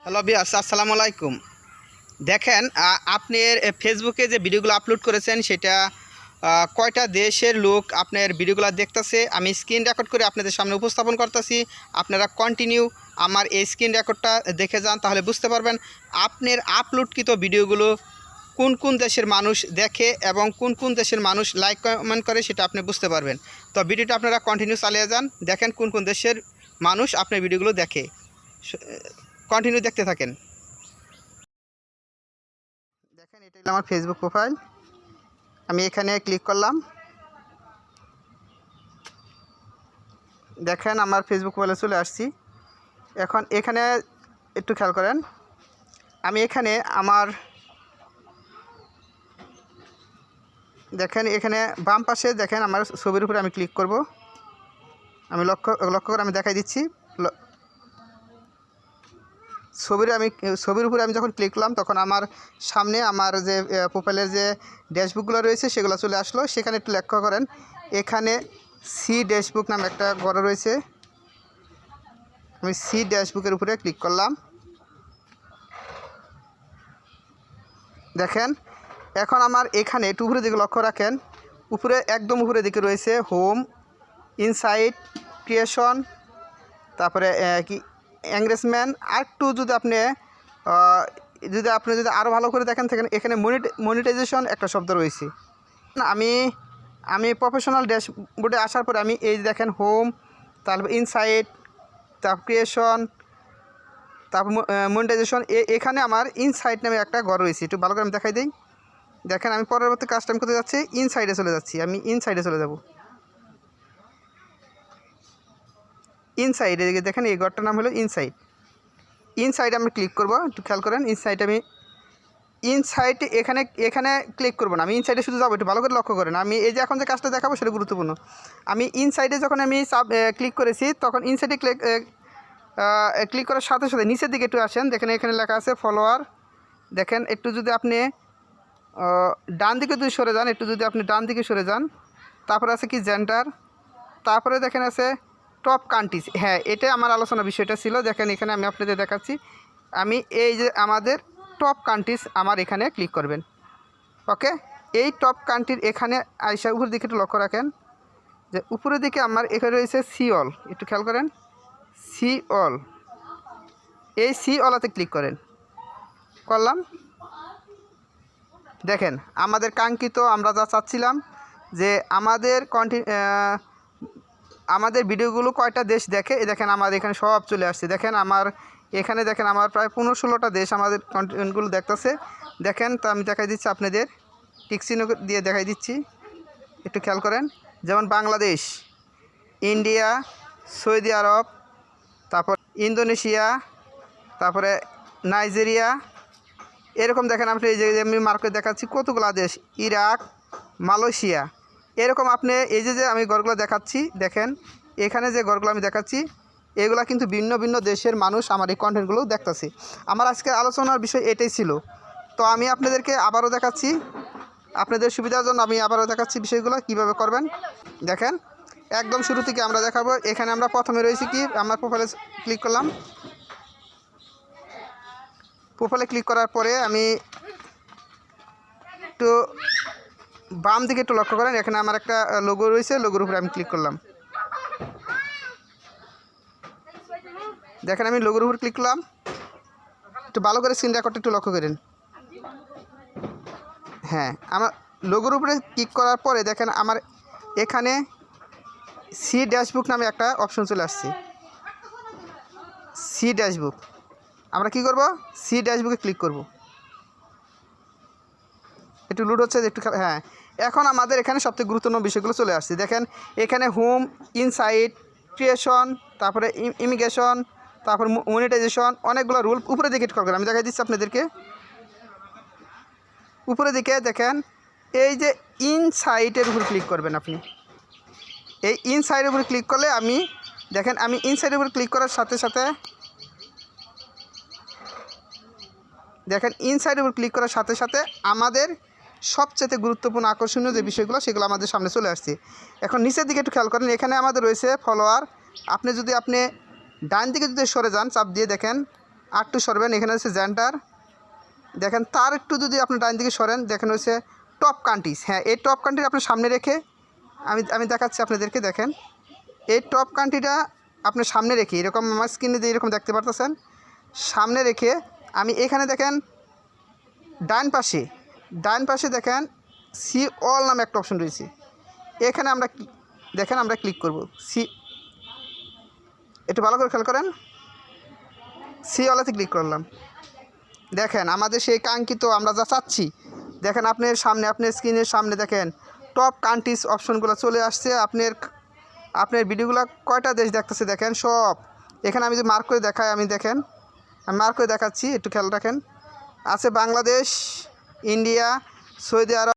Hello বিয়াস, আসসালামু আলাইকুম। দেখেন, আপনার ফেসবুকে যে ভিডিওগুলো আপলোড করেছেন সেটা কয়টা দেশের লোক আপনার ভিডিওগুলো দেখতেছে। আমি স্ক্রিন রেকর্ড করে আপনাদের সামনে উপস্থাপন করতেছি। আপনারা কন্টিনিউ আমার এই স্ক্রিন রেকর্ডটা দেখে যান, তাহলে বুঝতে পারবেন আপনার আপলোডকৃত ভিডিওগুলো কোন কোন দেশের মানুষ দেখে এবং কোন কোন দেশের মানুষ লাইক কমেন্ট করে, সেটা আপনি বুঝতে পারবেন। তো ভিডিওটা আপনারা কন্টিনিউ চালিয়ে যান, দেখেন কোন কোন দেশের মানুষ আপনার ভিডিওগুলো দেখে। কন্টিনিউ দেখতে থাকেন। দেখেন, এটা হলো আমার ফেসবুক প্রোফাইল। আমি এখানে ক্লিক করলাম। দেখেন, আমার ফেসবুক প্রোফাইলে চলে আসছি। এখন এখানে একটু খেয়াল করেন, আমি এখানে দেখেন এখানে বাম পাশে দেখেন আমার ছবির উপরে আমি ক্লিক করব। আমি লক্ষ্য করে আমি দেখাই দিচ্ছি। ছবির উপরে আমি যখন ক্লিক করলাম তখন আমার সামনে আমার যে প্রোফাইলের যে ড্যাশবুকগুলো রয়েছে সেগুলো চলে আসলো। সেখানে একটু লক্ষ্য করেন, এখানে সি ড্যাশবুক নামে একটা ঘর রয়েছে। আমি সি ড্যাশবুকের উপরে ক্লিক করলাম। দেখেন, এখন আমার এখানে একটু উপরের দিকে লক্ষ্য রাখেন, উপরে একদম উপরের দিকে রয়েছে হোম, ইনসাইট, ক্রিয়েশন, তারপরে কি এঙ্গেজমেন্ট। আর একটু যদি আপনি আরও ভালো করে দেখেন, এখানে মনিটাইজেশন একটা শব্দ রয়েছে। আমি প্রফেশনাল ড্যাশবোর্ডে আসার পরে আমি এই দেখেন হোম, তারপর ইনসাইট, তারপর ক্রিয়েশন, তারপর মনিটাইজেশন। এখানে আমার ইনসাইট নামে একটা ঘর রয়েছে। একটু ভালো করে আমি দেখাই দিই। দেখেন, আমি পরবর্তী কাজটা আমি করতে যাচ্ছি, ইনসাইডে চলে যাচ্ছি। আমি ইনসাইডে চলে যাব। ইনসাইডে দেখেন এই ঘরটার নাম হলো ইনসাইডে আমি ক্লিক করব। একটু খেয়াল করেন, ইনসাইট এখানে ক্লিক করবো না, আমি ইনসাইডে শুধু যাবো। একটু ভালো করে লক্ষ্য করেন, আমি এই যে এখন যে কাজটা দেখাবো সেটা গুরুত্বপূর্ণ। আমি ইনসাইডে যখন আমি ক্লিক করেছি তখন ইনসাইডে ক্লিক করার সাথে সাথে নিচের দিকে একটু আসেন। দেখেন এখানে লেখা আছে ফলোয়ার। দেখেন, একটু যদি আপনি ডান দিকে যদি সরে যান, তারপরে আছে কি জেন্ডার, তারপরে দেখেন আছে টপ কান্ট্রিজ। হ্যাঁ, এটা আমার আলোচনার বিষয়টা ছিল। দেখেন এখানে আমি আপনাদের দেখাচ্ছি। আমি এই যে আমাদের টপ কান্ট্রিজ আমার এখানে ক্লিক করবেন। ওকে, এই টপ কান্ট্রির এখানে আইসা উপরের দিকে একটু লক্ষ্য রাখেন যে উপরের দিকে আমার এখানে রয়েছে সি অল। একটু খেয়াল করেন, সি অল, এই সি অলাতে ক্লিক করলাম। দেখেন আমাদের কাঙ্ক্ষিত, আমরা যা চাচ্ছিলাম যে আমাদের ভিডিওগুলো কয়টা দেশ দেখে, দেখেন আমাদের এখানে সব চলে আসছে। দেখেন আমার এখানে দেখেন আমার প্রায় 15-16টা দেশ আমাদের কন্টেন্টগুলো দেখতেছে। দেখেন, তো আমি দেখাই দিচ্ছি আপনাদের, টিক চিহ্ন দিয়ে দেখাই দিচ্ছি। একটু খেয়াল করেন, যেমন বাংলাদেশ, ইন্ডিয়া, সৌদি আরব, তারপর ইন্দোনেশিয়া, তারপরে নাইজেরিয়া। এরকম দেখেন আপনি এই যে আমি মার্কেট দেখাচ্ছি কতগুলো দেশ, ইরাক, মালয়েশিয়া। এরকম আপনি এই যে আমি ঘরগুলো দেখাচ্ছি, দেখেন এখানে যে ঘরগুলো আমি দেখাচ্ছি এগুলো কিন্তু ভিন্ন ভিন্ন দেশের মানুষ আমার এই কন্টেন্টগুলো দেখতেছে। আমার আজকে আলোচনার বিষয় এটাই ছিল। তো আমি আপনাদেরকে আবারও দেখাচ্ছি, আপনাদের সুবিধার জন্য আমি আবারও দেখাচ্ছি বিষয়গুলো কীভাবে করবেন। দেখেন, একদম শুরু থেকে আমরা দেখাবো। এখানে আমরা প্রথমে রয়েছি কি, আমার প্রোফাইলে ক্লিক করলাম। প্রোফাইলে ক্লিক করার পরে আমি একটু বাম দিকে একটু লক্ষ্য করেন, এখানে আমার একটা লোগো রয়েছে, লোগোর উপরে আমি ক্লিক করলাম। দেখেন আমি লোগোর উপর ক্লিক করলাম। একটু ভালো করে স্ক্রিন রেকর্ডটা একটু লক্ষ্য করেন। হ্যাঁ, আমার লোগোর উপরে ক্লিক করার পরে দেখেন আমার এখানে সি ড্যাশবুক নামে একটা অপশন চলে আসছে। সি ড্যাশবুক, আমরা কি করব, সি ড্যাশবুকে ক্লিক করব। একটু লুড হচ্ছে একটু। হ্যাঁ, এখন আমাদের এখানে সবথেকে গুরুত্বপূর্ণ বিষয়গুলো চলে আসছে। দেখেন এখানে হোম, ইনসাইট, ক্রিয়েশন, তারপরে ইমিগ্রেশন, তারপর মনিটাইজেশন, অনেকগুলো রুল উপরে দিকে কল করেন। আমি দেখাই দিচ্ছি আপনাদেরকে। উপরে দিকে দেখেন এই যে ইনসাইটের উপর ক্লিক করবেন আপনি। এই ইনসাইটের উপর ক্লিক করলে আমি দেখেন, আমি ইনসাইটের উপর ক্লিক করার সাথে সাথে দেখেন ইনসাইটের উপর ক্লিক করার সাথে সাথে আমাদের সবচেয়ে গুরুত্বপূর্ণ আকর্ষণীয় যে বিষয়গুলো সেগুলো আমাদের সামনে চলে আসছে। এখন নিচের দিকে একটু খেয়াল করেন, এখানে আমাদের রয়েছে ফলোয়ার। আপনি ডান দিকে যদি সরে যান চাপ দিয়ে, দেখেন আরেকটু সরবেন, এখানে হচ্ছে জেন্ডার, দেখেন তার একটু যদি আপনি ডান দিকে সরেন, দেখেন হচ্ছে টপ কান্ট্রিজ। হ্যাঁ, এই টপ কান্ট্রি আপনার সামনে রেখে আমি দেখাচ্ছি আপনাদেরকে। দেখেন এই টপ কান্ট্রিটা আপনার সামনে রেখে, এরকম আমার স্ক্রিনে দিয়ে এরকম দেখতে পারতেছেন, সামনে রেখে আমি এখানে দেখেন ডান পাশে দেখেন সি অল নামে একটা অপশন রয়েছে, এখানে আমরা দেখেন আমরা ক্লিক করব। একটু ভালো করে খেয়াল করেন, সি অলাতে ক্লিক করলাম। দেখেন আমাদের সেই কাঙ্ক্ষিত আমরা যা চাচ্ছি, দেখেন আপনার সামনে, আপনার স্ক্রিনের সামনে দেখেন টপ কান্ট্রিজ অপশনগুলো চলে আসছে। আপনার ভিডিওগুলো কয়টা দেশ দেখতেছে দেখেন সব। এখানে আমি যে মার্ক করে দেখাই, আমি মার্ক করে দেখাচ্ছি, একটু খেয়াল রাখেন। আছে বাংলাদেশ, ইন্ডিয়া, সৌদি আরব,